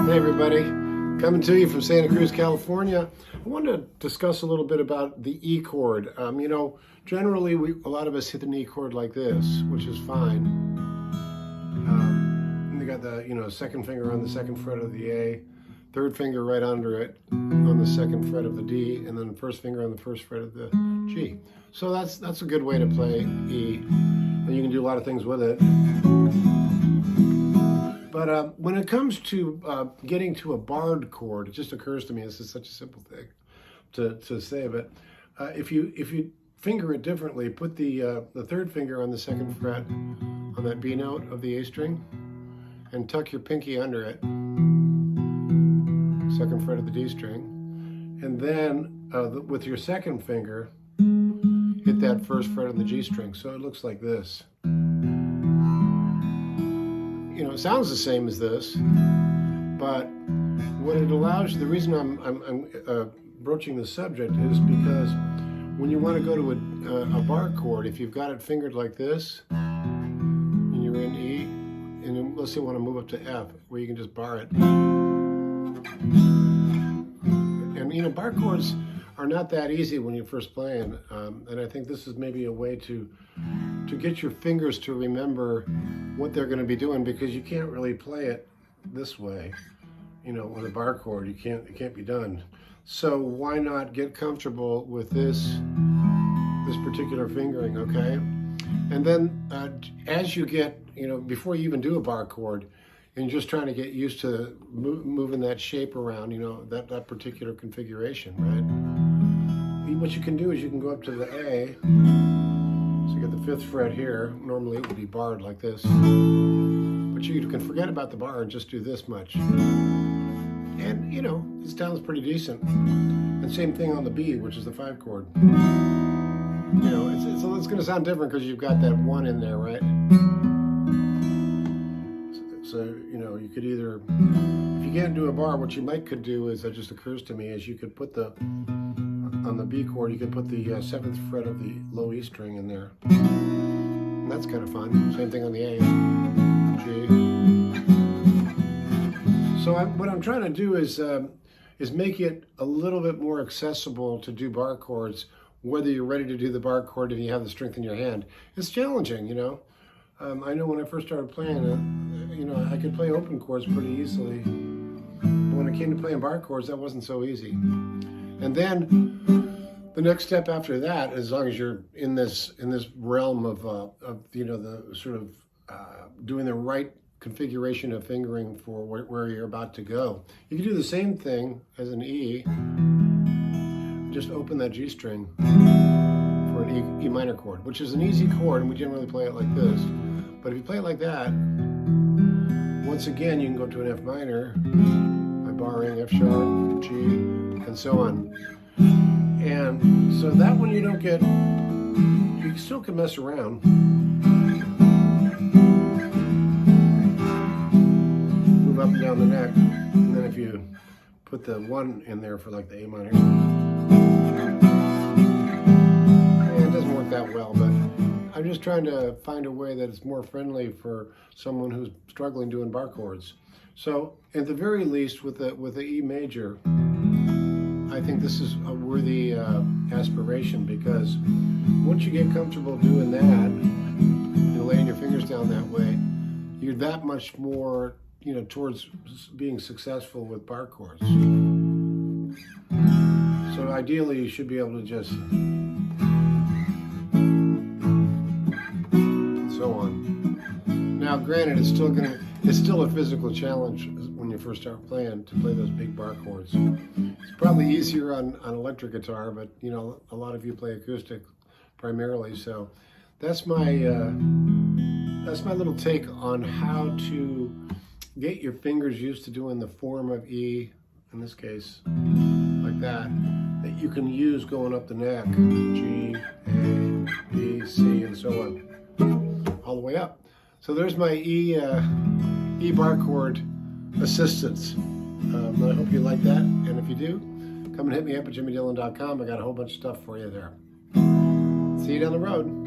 Hey everybody, coming to you from Santa Cruz, California. I wanted to discuss a little bit about the E chord. Generally a lot of us hit an E chord like this, which is fine. And they got the second finger on the second fret of the A, third finger right under it on the second fret of the D, and then first finger on the first fret of the G. So that's a good way to play E, and you can do a lot of things with it. But when it comes to getting to a barred chord, it just occurs to me, this is such a simple thing to say, but if you finger it differently, put the third finger on the second fret on that B note of the A string, and tuck your pinky under it, second fret of the D string, and then with your second finger, hit that first fret on the G string. So it looks like this. It sounds the same as this, but what it allows, the reason I'm broaching the subject is because when you want to go to a bar chord, if you've got it fingered like this, and you're in E, and then let's say you want to move up to F, where you can just bar it. And bar chords are not that easy when you're first playing, and I think this is maybe a way to get your fingers to remember what they're going to be doing, because you can't really play it this way, with a bar chord. It can't be done. So why not get comfortable with this particular fingering, okay? And then as you get, before you even do a bar chord, and you're just trying to get used to moving that shape around, that particular configuration, right? What you can do is you can go up to the A. So you got the fifth fret here. Normally it would be barred like this. But you can forget about the bar and just do this much. And, it sounds pretty decent. And same thing on the B, which is the 5 chord. It's going to sound different because you've got that 1 in there, right? So, you could either, if you can't do a bar, what you could do is, that just occurs to me, is you could put on the B chord, you could put the 7th fret of the low E string in there. And that's kind of fun. Same thing on the A, G. So what I'm trying to do is make it a little bit more accessible to do bar chords, whether you're ready to do the bar chord and you have the strength in your hand. It's challenging, I know when I first started playing, I could play open chords pretty easily. But when it came to playing bar chords, that wasn't so easy. And then the next step after that, as long as you're in this realm of the sort of doing the right configuration of fingering for where you're about to go, you can do the same thing as an E. Just open that G string for an E minor chord, which is an easy chord, and we generally play it like this. But if you play it like that, once again, you can go to an F minor by barring F sharp, G, and so on. And so that one you don't get, you still can mess around. Move up and down the neck, and then if you put the 1 in there for like the A minor, it doesn't work that well, but I'm just trying to find a way that it's more friendly for someone who's struggling doing bar chords. So at the very least, with the E major, I think this is a worthy aspiration, because once you get comfortable doing that and laying your fingers down that way, you're that much more, towards being successful with bar chords. So ideally, you should be able to just so on. Now, granted, it's still a physical challenge when you first start playing to play those big bar chords. It's probably easier on electric guitar, but a lot of you play acoustic primarily, so that's my little take on how to get your fingers used to doing the form of E, in this case, like that you can use going up the neck, G, A, B, C, and so on, all the way up. So there's my E bar chord assistance. I hope you like that, and if you do, come and hit me up at jimmydillon.com. I got a whole bunch of stuff for you there. See you down the road.